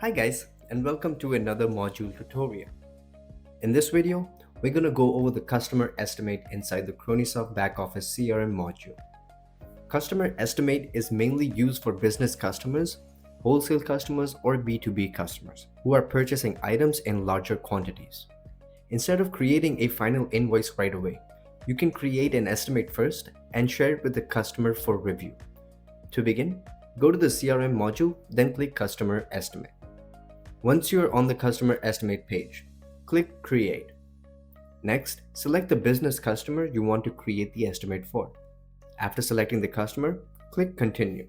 Hi guys, and welcome to another module tutorial. In this video, we're going to go over the customer estimate inside the CronySoft BackOffice CRM module. Customer estimate is mainly used for business customers, wholesale customers, or B2B customers who are purchasing items in larger quantities. Instead of creating a final invoice right away, you can create an estimate first and share it with the customer for review. To begin, go to the CRM module, then click Customer Estimate. Once you are on the Customer Estimate page, click Create. Next, select the business customer you want to create the estimate for. After selecting the customer, click Continue.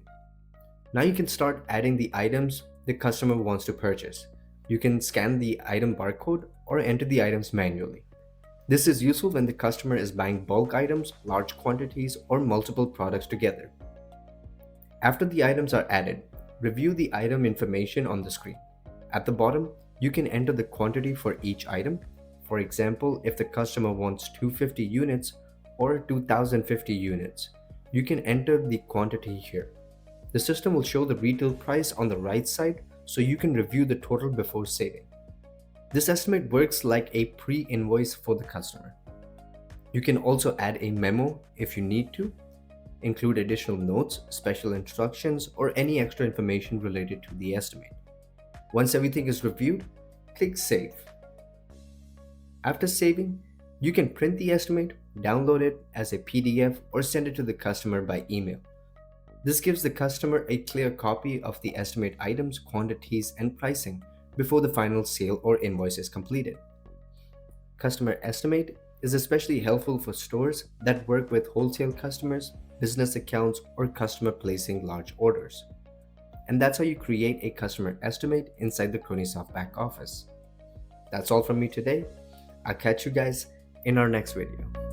Now you can start adding the items the customer wants to purchase. You can scan the item barcode or enter the items manually. This is useful when the customer is buying bulk items, large quantities, or multiple products together. After the items are added, review the item information on the screen. At the bottom, you can enter the quantity for each item. For example, if the customer wants 250 units or 2050 units, you can enter the quantity here. The system will show the retail price on the right side so you can review the total before saving. This estimate works like a pre-invoice for the customer. You can also add a memo if you need to, include additional notes, special instructions, or any extra information related to the estimate. Once everything is reviewed, click Save. After saving, you can print the estimate, download it as a PDF, or send it to the customer by email. This gives the customer a clear copy of the estimate items, quantities, and pricing before the final sale or invoice is completed. Customer estimate is especially helpful for stores that work with wholesale customers, business accounts, or customer placing large orders. And that's how you create a customer estimate inside the CronySoft back office. That's all from me today. I'll catch you guys in our next video.